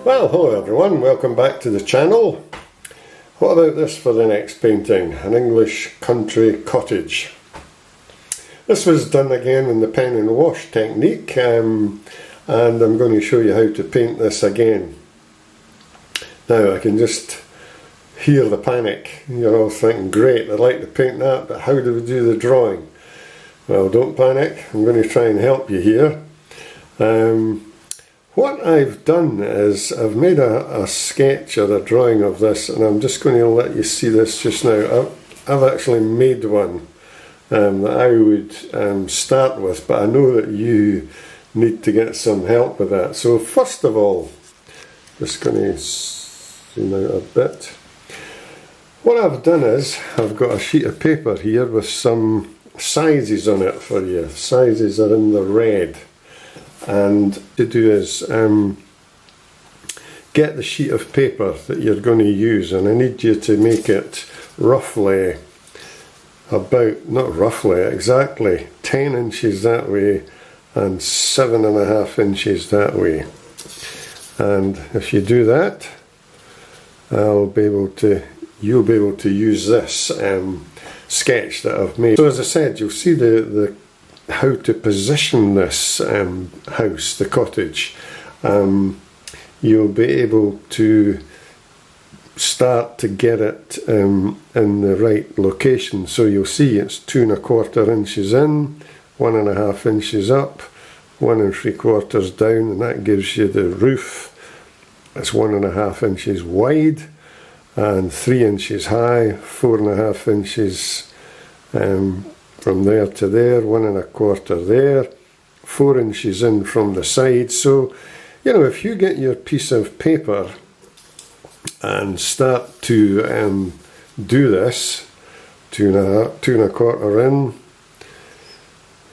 Well, hello everyone, welcome back to the channel. What about this for the next painting? An English country cottage. This was done again in the pen and wash technique, and I'm going to show you how to paint this again. Now I can just hear the panic. You're all thinking, great, I'd like to paint that, but how do we do the drawing? Well, don't panic, I'm going to try and help you here. What I've done is I've made a sketch or a drawing of this, and I'm just going to let you see this just now. I've actually made one that I would start with, but I know that you need to get some help with that. So first of all, just going to zoom out a bit. What I've done is I've got a sheet of paper here with some sizes on it for you. Sizes are in the red. And to do is get the sheet of paper that you're going to use, and I need you to make it roughly about, not roughly, exactly 10 inches that way and 7.5 inches that way. And if you do that, you'll be able to use this sketch that I've made. So as I said, you'll see the how to position this house, the cottage. You'll be able to start to get it in the right location. So you'll see it's 2 1/4 inches in, 1.5 inches up, 1 3/4 down, and that gives you the roof. It's 1.5 inches wide and 3 inches high, 4.5 inches from there to there, 1 1/4 there, 4 inches in from the side. So, you know, if you get your piece of paper and start to do this, 2 1/4 in,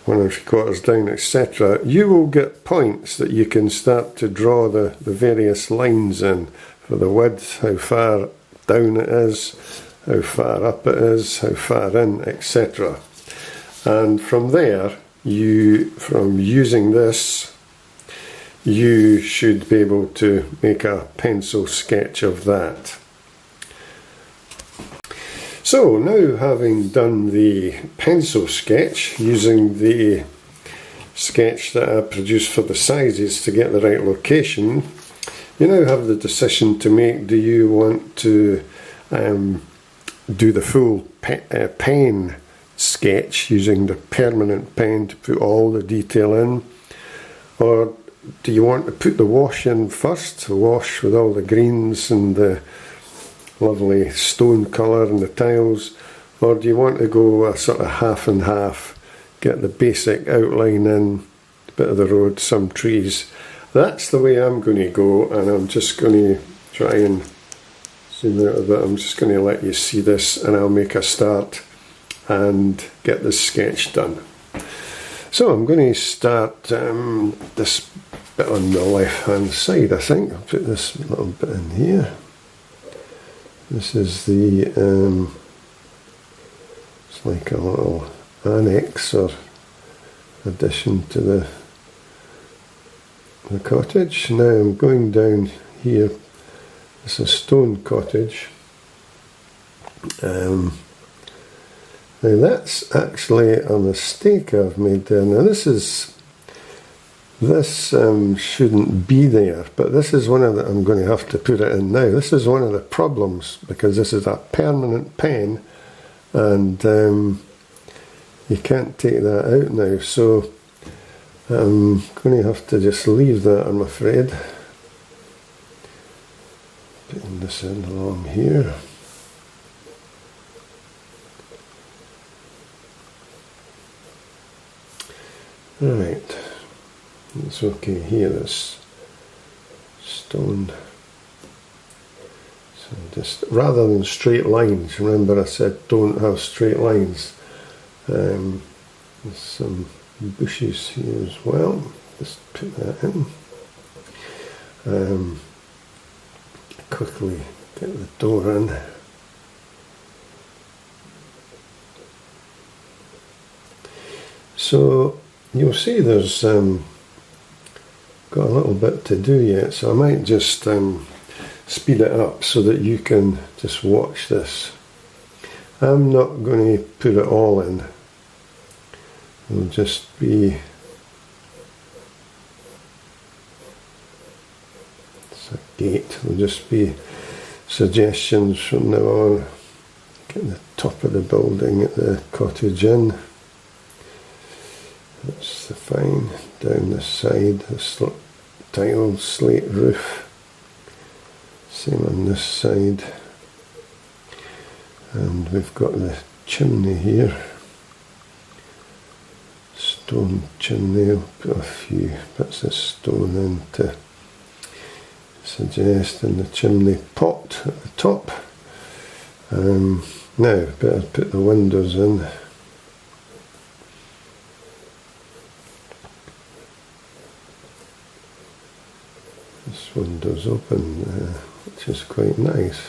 1 3/4 down, etc., you will get points that you can start to draw the various lines in for the width, how far down it is, how far up it is, how far in, etc. And from there, from using this, you should be able to make a pencil sketch of that. So now, having done the pencil sketch using the sketch that I produced for the sizes to get the right location, you now have the decision to make. Do you want to do the full pen sketch using the permanent pen to put all the detail in, or do you want to put the wash in first, the wash with all the greens and the lovely stone colour and the tiles, or do you want to go a sort of half and half, get the basic outline in, a bit of the road, some trees? That's the way I'm going to go, and I'm just going to try and zoom out a bit. I'm just going to let you see this, and I'll make a start and get this sketch done. So I'm going to start this bit on the left hand side. I think I'll put this little bit in here. This is the it's like a little annex or addition to the cottage. Now I'm going down here. It's a stone cottage. Now that's actually a mistake I've made there. Now this shouldn't be there, but this is one of the, I'm going to have to put it in now. This is one of the problems, because this is a permanent pen, and you can't take that out now. So I'm going to have to just leave that, I'm afraid. Putting this in along here. Right, it's okay here, this stone. So just, rather than straight lines, remember I said don't have straight lines. There's some bushes here as well, just put that in. Quickly get the door in. So you'll see there's got a little bit to do yet, so I might just speed it up so that you can just watch this. I'm not going to put it all in. It'll just be a gate. It'll just be suggestions from now on. Get the top of the building at the cottage in. That's the fine. Down this side, this tiled slate roof. Same on this side. And we've got the chimney here. Stone chimney. I'll put a few bits of stone in to suggest, in the chimney pot at the top. Now, better put the windows in. This window's open, which is quite nice.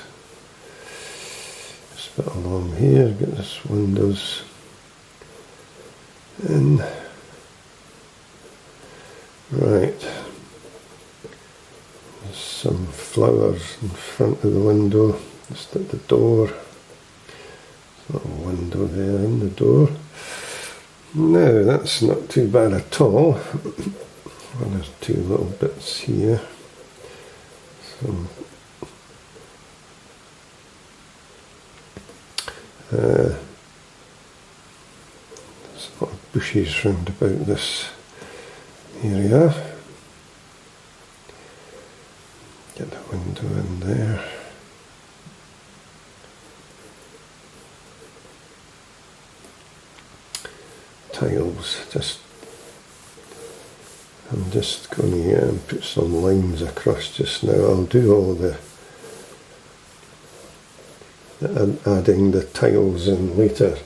Just a bit along here, get this windows in. Right. There's some flowers in front of the window, just at the door. Little window there in the door. No, that's not too bad at all. One or two little bits here. Some there's a lot of bushes round about this area. Get the window in there. Tiles, I'm just going to put some lines across just now. I'll do all the adding the tiles in later.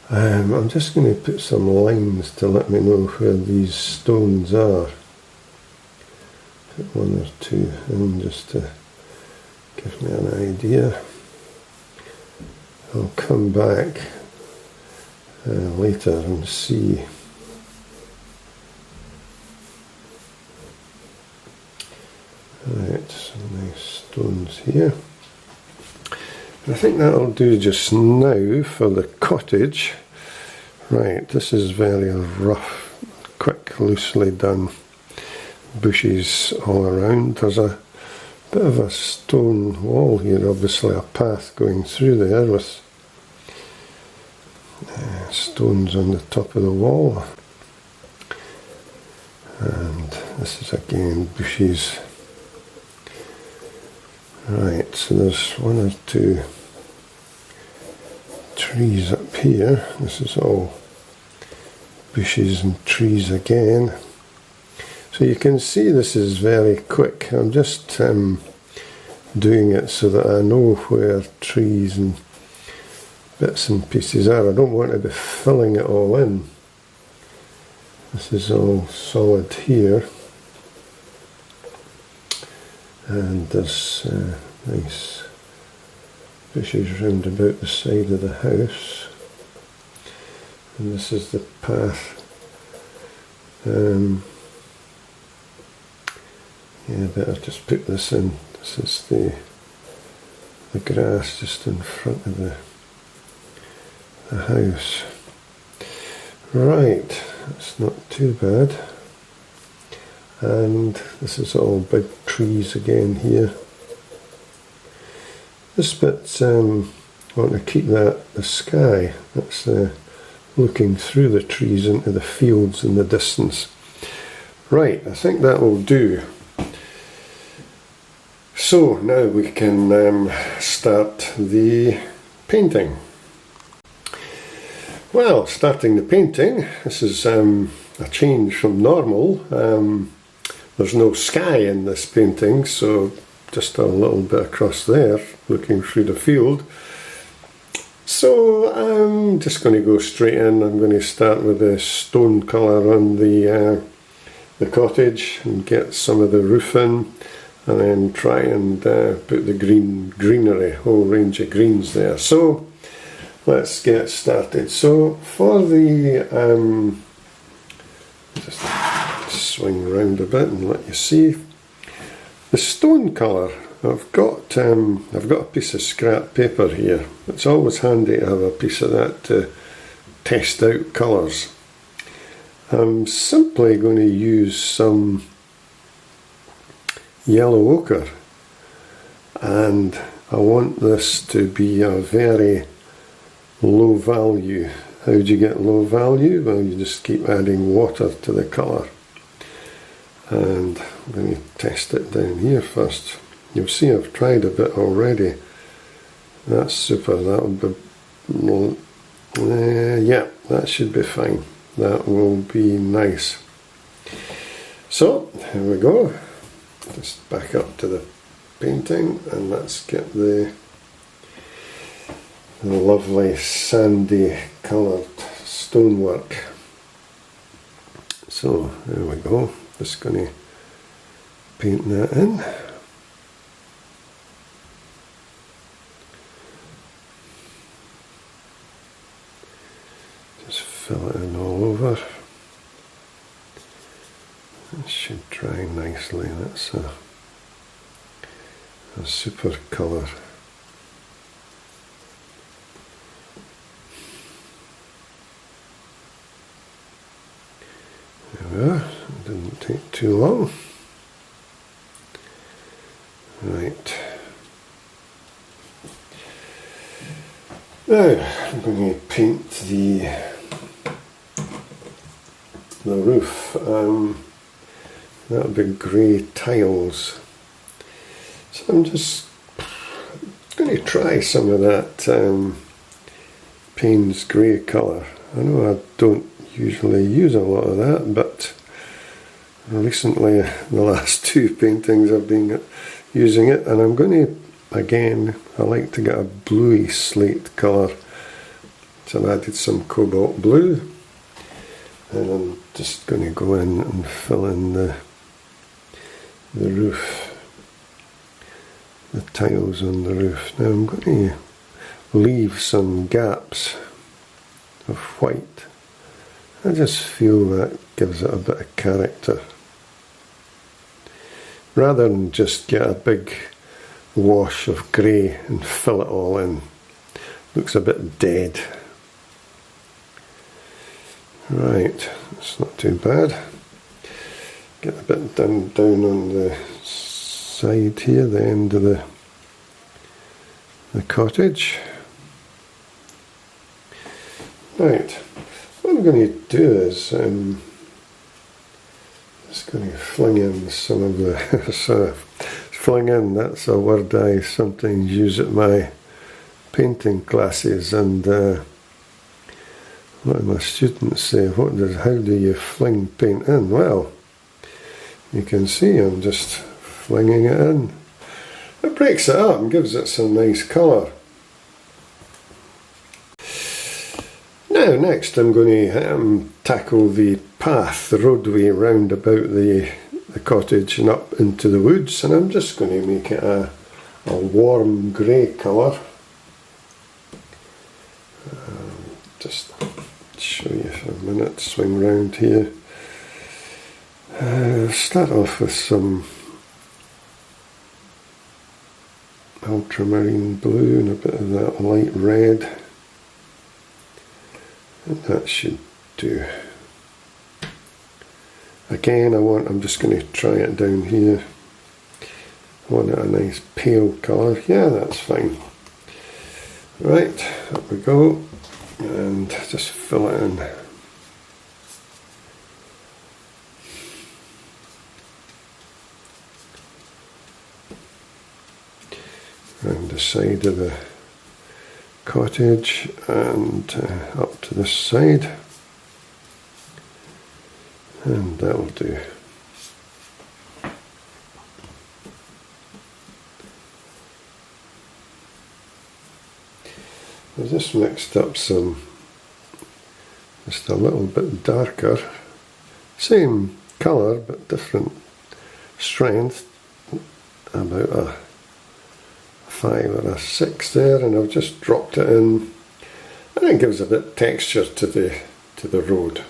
I'm just going to put some lines to let me know where these stones are. Put one or two in just to give me an idea. I'll come back later and see. Right, some nice stones here. I think that'll do just now for the cottage. Right, this is very rough, quick, loosely done. Bushes all around. There's a bit of a stone wall here, obviously a path going through there with stones on the top of the wall. And this is again bushes. Right, so there's one or two trees up here. This is all bushes and trees again. So you can see this is very quick. I'm just doing it so that I know where trees and bits and pieces are. I don't want to be filling it all in. This is all solid here. And there's nice bushes round about the side of the house. And this is the path. Yeah, better just put this in. This is the grass just in front of the house. Right, that's not too bad. And this is all big trees again here. This bit, I want to keep that the sky. That's looking through the trees into the fields in the distance. Right, I think that will do. So now we can start the painting. Well, starting the painting, this is a change from normal. There's no sky in this painting, so just a little bit across there, looking through the field. So I'm just going to go straight in. I'm going to start with the stone colour on the cottage and get some of the roof in, and then try and put the greenery, whole range of greens there. So let's get started. So for the just swing round a bit and let you see. The stone colour, I've got a piece of scrap paper here. It's always handy to have a piece of that to test out colours. I'm simply going to use some yellow ochre, and I want this to be a very low value. How do you get low value? Well, you just keep adding water to the colour. And I'm going to test it down here first. You'll see I've tried a bit already. That's super. That'll be, yeah, that should be fine. That will be nice. So here we go. Just back up to the painting and let's get the lovely sandy coloured stonework. So there we go. Just going to paint that in. Just fill it in all over. It should dry nicely. That's a super colour. There we are. It didn't take too long. Right. Now I'm going to paint the roof. That'll be grey tiles. So I'm just going to try some of that Payne's grey colour. I know I don't usually use a lot of that, but recently, the last two paintings I've been using it, and I'm going to, again, I like to get a bluey slate colour. So I've added some cobalt blue, and I'm just going to go in and fill in the roof, the tiles on the roof. Now I'm going to leave some gaps of white. I just feel that gives it a bit of character. Rather than just get a big wash of grey and fill it all in. Looks a bit dead. Right, that's not too bad. Get a bit down on the side here, the end of the cottage. Right, what I'm going to do is just going to fling in some of the fling in, that's a word I sometimes use at my painting classes, and one of my students say, how do you fling paint in? Well, you can see I'm just flinging it in. It breaks it up and gives it some nice colour. Now next I'm going to tackle the path, the roadway round about the cottage and up into the woods, and I'm just going to make it a warm grey colour. Just show you for a minute, swing round here. Start off with some ultramarine blue and a bit of that light red. And that should do. Again, I'm just going to try it down here. I want it a nice pale colour. Yeah, that's fine. Right, up we go. And just fill it in. Around the side of the cottage and up to this side, and that'll do. I've just mixed up some, just a little bit darker, same colour but different strength, about a 5 or a 6 there, and I've just dropped it in, and it gives a bit of texture to the road.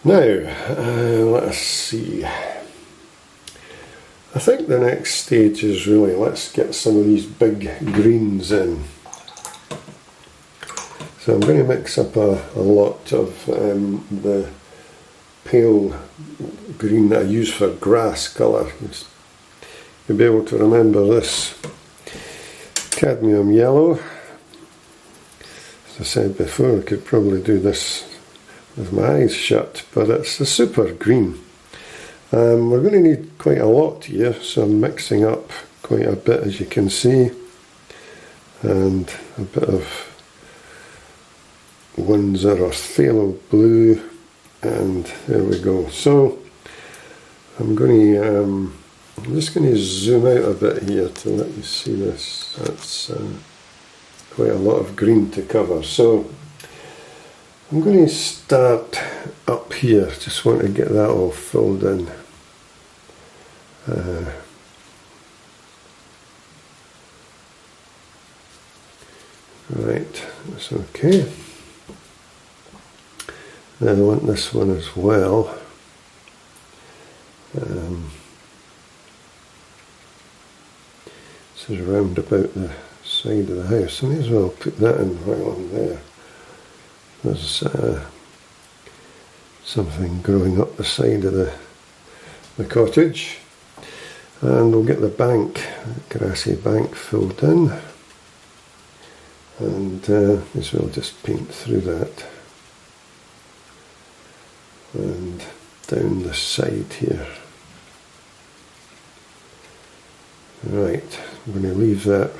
Now, let us see. I think the next stage is really, let's get some of these big greens in. So I'm going to mix up a lot of the pale green that I use for grass colour. You'll be able to remember this. Cadmium yellow. As I said before, I could probably do this with my eyes shut, but it's a super green. We're going to need quite a lot here, so I'm mixing up quite a bit, as you can see, and a bit of Windsor or phthalo blue, and there we go. So I'm just going to zoom out a bit here to let you see this. That's quite a lot of green to cover. So I'm going to start up here, just want to get that all filled in. Right, that's okay. Now I want this one as well. This is round about the side of the house. I may as well put that in right on there. There's something growing up the side of the cottage. And we'll get the bank, the grassy bank, filled in. And as well just paint through that. And down the side here. Right, I'm going to leave that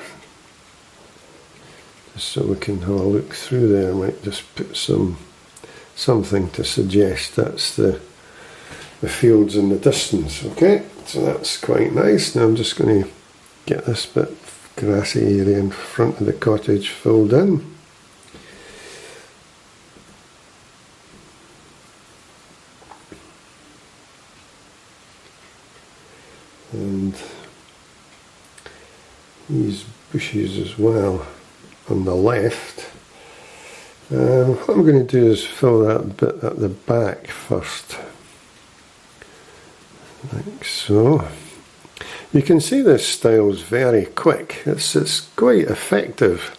just so we can have a look through there. I might just put something to suggest that's the fields in the distance. Okay, so that's quite nice. Now I'm just going to get this bit of grassy area in front of the cottage filled in. And these bushes as well on the left. What I'm going to do is fill that bit at the back first, like so. You can see this style is very quick. It's quite effective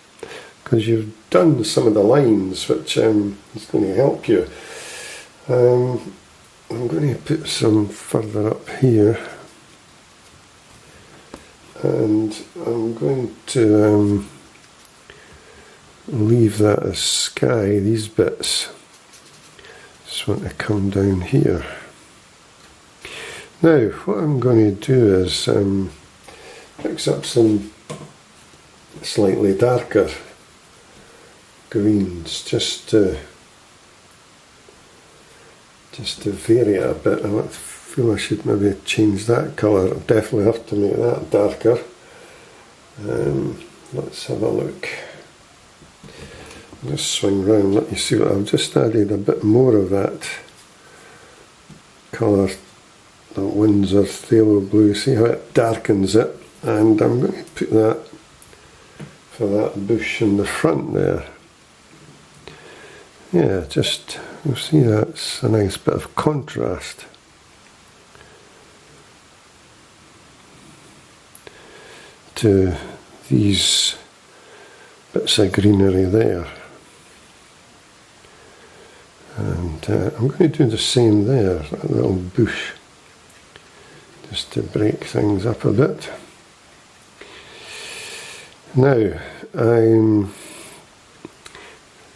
because you've done some of the lines, which is going to help you. I'm going to put some further up here. And I'm going to leave that as sky, these bits. Just want to come down here. Now, what I'm going to do is mix up some slightly darker greens, just to vary it a bit. I feel I should maybe change that colour. I'll definitely have to make that darker. Let's have a look. I'll just swing round, let you see what I've just added a bit more of that colour, the Windsor phthalo blue. See how it darkens it, and I'm going to put that for that bush in the front there. Yeah, just, you'll see that's a nice bit of contrast. To these bits of greenery there, and I'm going to do the same there, that little bush, just to break things up a bit. Now I'm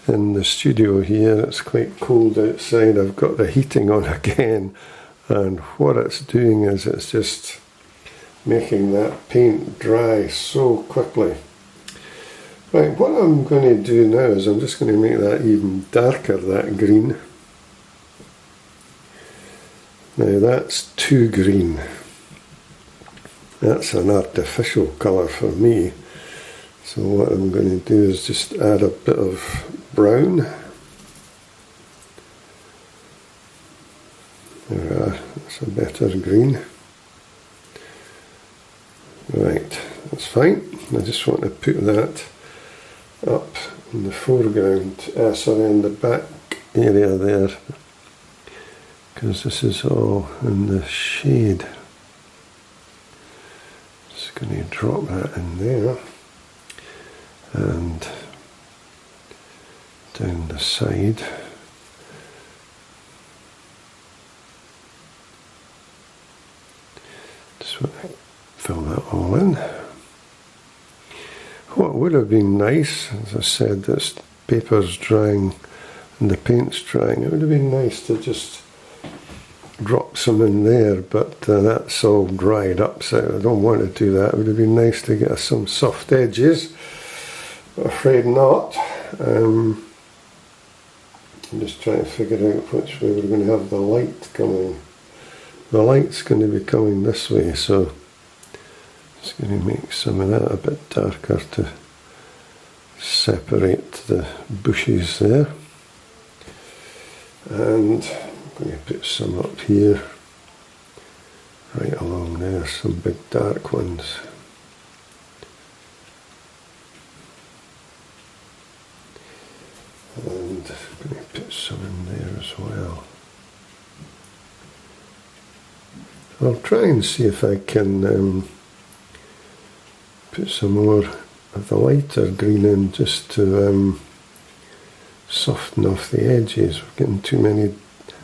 in the studio here. It's quite cold outside. I've got the heating on again, and what it's doing is it's just making that paint dry so quickly. Right, what I'm going to do now is I'm just going to make that even darker, that green. Now that's too green. That's an artificial colour for me. So what I'm going to do is just add a bit of brown. There we are, that's a better green. Right, that's fine. I just want to put that up in the foreground, sorry, in the back area there. because this is all in the shade. Just going to drop that in there and down the side. Just want to fill that all in. What would have been nice, as I said, this paper's drying and the paint's drying. It would have been nice to just drop some in there, but that's all dried up, so I don't want to do that. It would have been nice to get some soft edges, but afraid not. I'm just trying to figure out which way we're going to have the light coming. The light's going to be coming this way, so just going to make some of that a bit darker to separate the bushes there. And I'm going to put some up here, right along there, some big dark ones. And I'm going to put some in there as well. I'll try and see if I can put some more of the lighter green in, just to soften off the edges. We're getting too many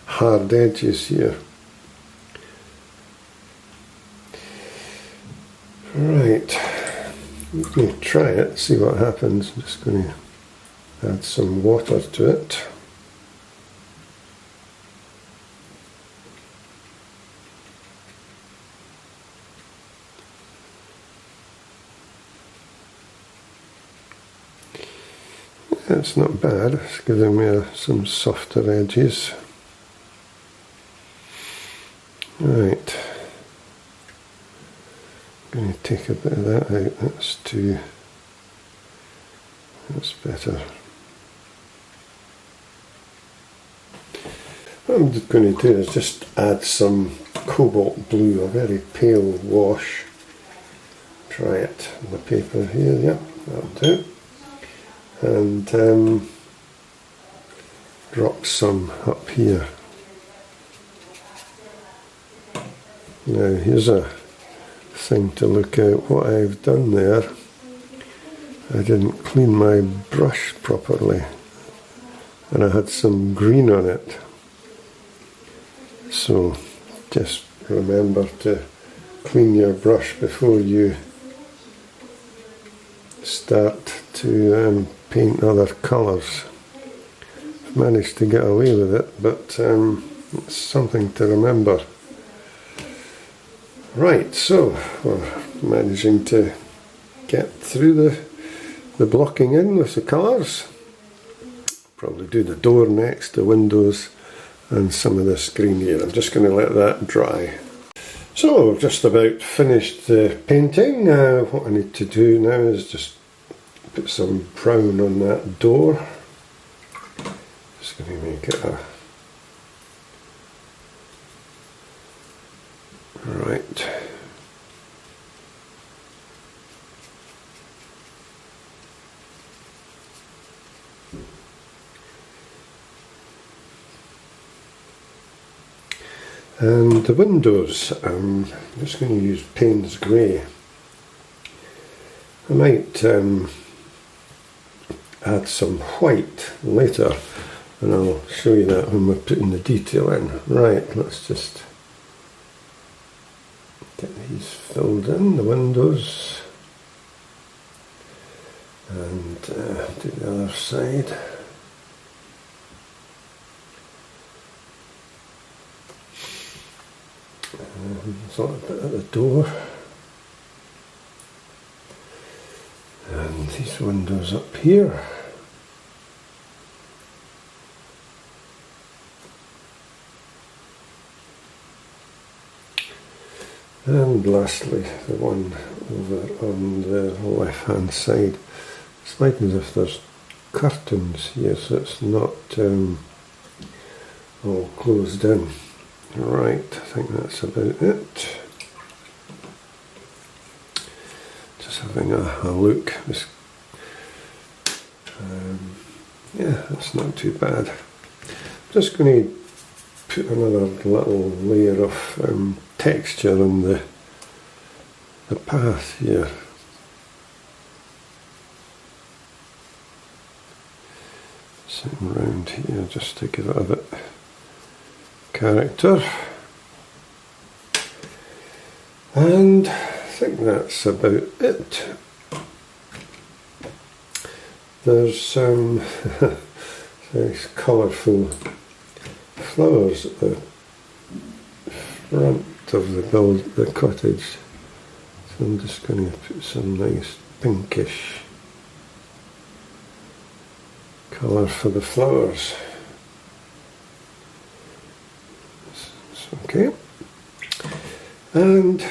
hard edges here. Right, I'm going to try it, see what happens. I'm just going to add some water to it. It's not bad, it's giving me some softer edges. Right, I'm going to take a bit of that out, that's better. What I'm just going to do is just add some cobalt blue, a very pale wash. Try it on the paper here, yeah, that'll do. And drop some up here. Now here's a thing to look at. What I've done there, I didn't clean my brush properly and I had some green on it. So just remember to clean your brush before you start to paint other colours. I've managed to get away with it, but it's something to remember. Right, so we're managing to get through the blocking in with the colours. Probably do the door next, the windows, and some of this green here. I'm just going to let that dry. So we've just about finished the painting. What I need to do now is just put some brown on that door. Just going to make it a right. And the windows, I'm just going to use Payne's Grey. I might add some white later, and I'll show you that when we're putting the detail in. Right, let's just get these filled in, the windows, and do the other side. So a bit at the door, and these windows up here. And lastly, the one over on the left hand side. It's like as if there's curtains here, so it's not all closed in. Right, I think that's about it. Just having a look. Yeah, that's not too bad. I'm just going to put another little layer of texture on the path here. Sitting round here just to give it a bit character. And I think that's about it. There's some nice colourful flowers at the front of the cottage. So I'm just going to put some nice pinkish colour for the flowers. That's okay. And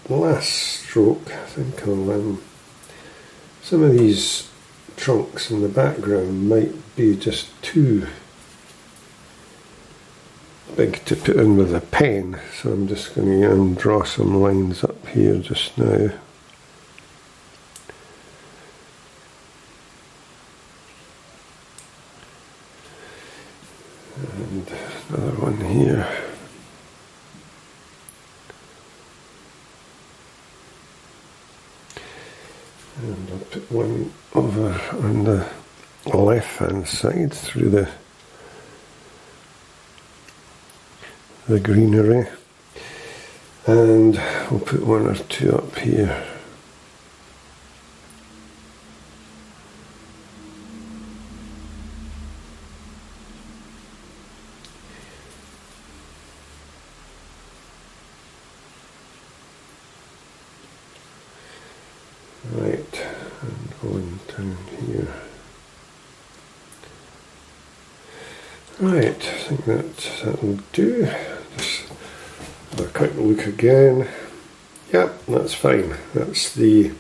last stroke, I think I'll some of these trunks in the background might be just too big to put in with a pen, so I'm just going to draw some lines up here just now. And another one here. And I'll put one over on the left hand side through the greenery, and we'll put one or two up here. Right, and going down here. Right, I think that'll do. Just have a quick look again. Yep, that's fine. That's the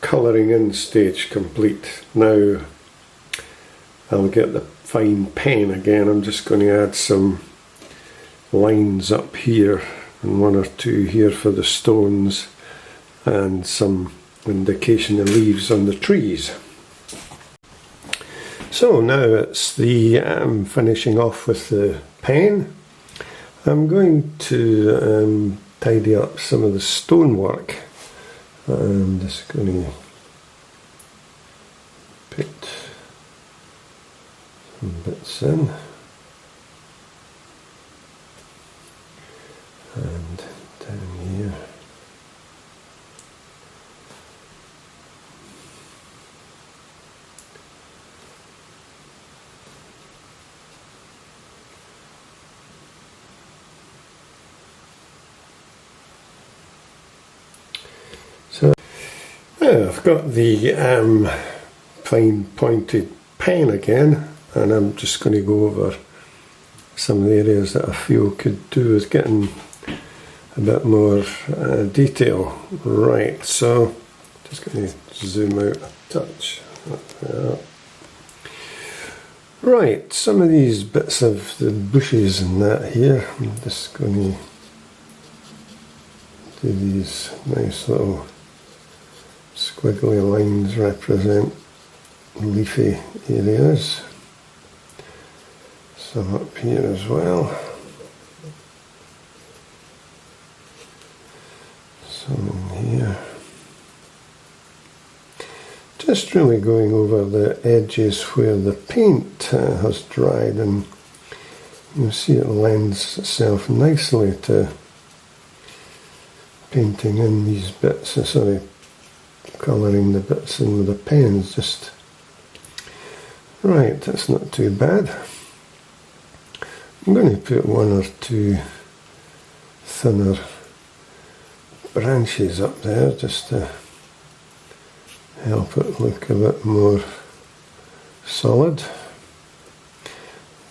colouring in stage complete. Now I'll get the fine pen again. I'm just going to add some lines up here and one or two here for the stones and some indication of leaves on the trees. So now it's the finishing off with the pen. I'm going to tidy up some of the stonework. I'm just going to put some bits in and down here. So now I've got the fine pointed pen again, and I'm just going to go over some of the areas that I feel could do with getting a bit more detail. Right, so just going to zoom out a touch. Right, some of these bits of the bushes and that here, I'm just going to do these nice little squiggly lines represent leafy areas. Some up here as well. Some in here. Just really going over the edges where the paint has dried, and you'll see it lends itself nicely to painting in these bits, colouring the bits in with the pens. Just right, that's not too bad. I'm going to put one or two thinner branches up there just to help it look a bit more solid.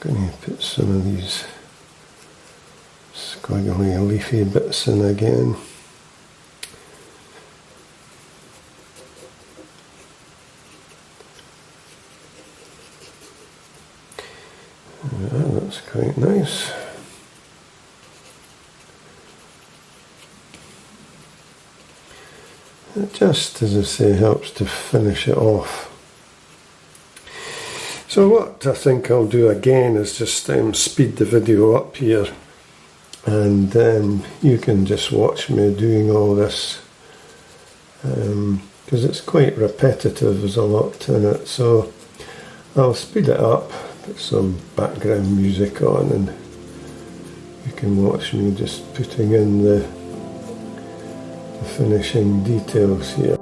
I'm going to put some of these squiggly leafy bits in again. That's quite nice. It just, as I say, helps to finish it off. So what I think I'll do again is just speed the video up here, and you can just watch me doing all this, because it's quite repetitive, there's a lot in it. So I'll speed it up, put some background music on, and you can watch me just putting in the finishing details here.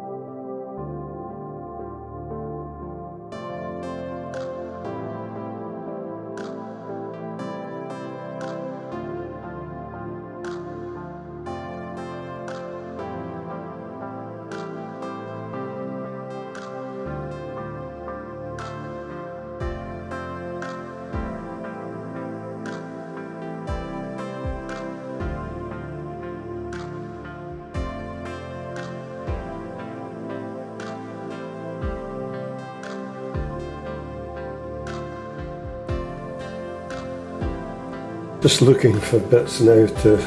Just looking for bits now to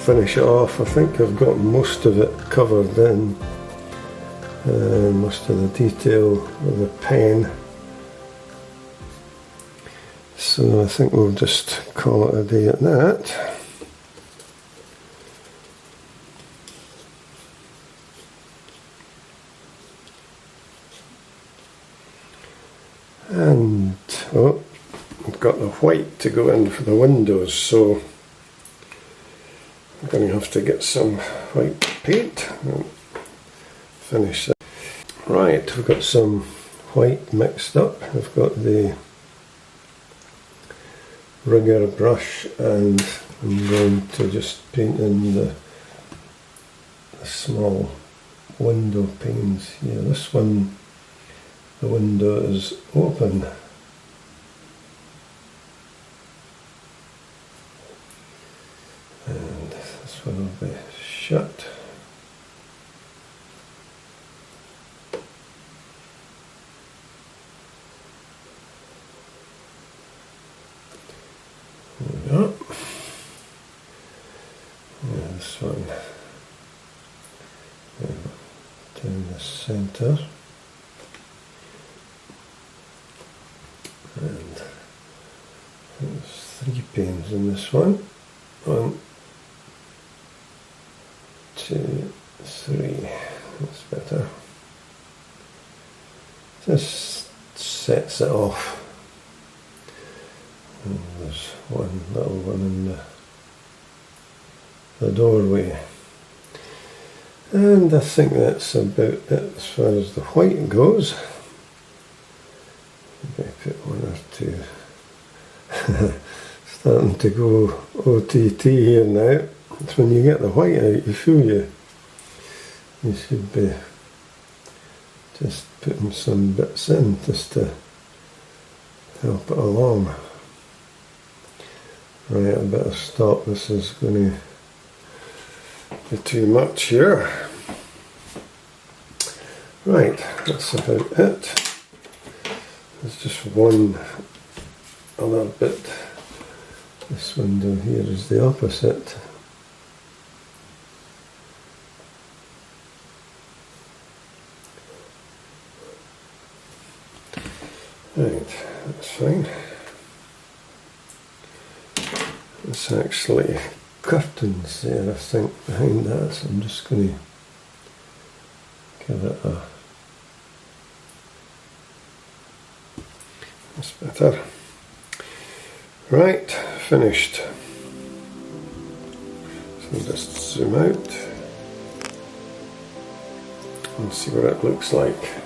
finish it off. I think I've got most of it covered in, most of the detail with the pen. So I think we'll just call it a day at that. And oh, I've got the white to go in for the windows, so I'm going to have to get some white paint and finish that. Right, I've got some white mixed up. I've got the rigger brush, and I'm going to just paint in the small window panes here. This one, the window is open. And this one will be shut. There we go. And this one down the centre. And there's 3 panes in this one. 1, 2, 3. That's better. This sets it off. And there's one little one in the doorway. And I think that's about it as far as the white goes. Maybe put 1 or 2. Starting to go OTT here now. It's when you get the white out, you feel you should be just putting some bits in just to help it along. Right, I better stop. This is going to be too much here. Right, that's about it. There's just one other bit. This window here is the opposite. Right, that's fine. There's actually curtains there, I think, behind that, so I'm just going to give it a... That's better. Right, finished. So just zoom out and see what it looks like.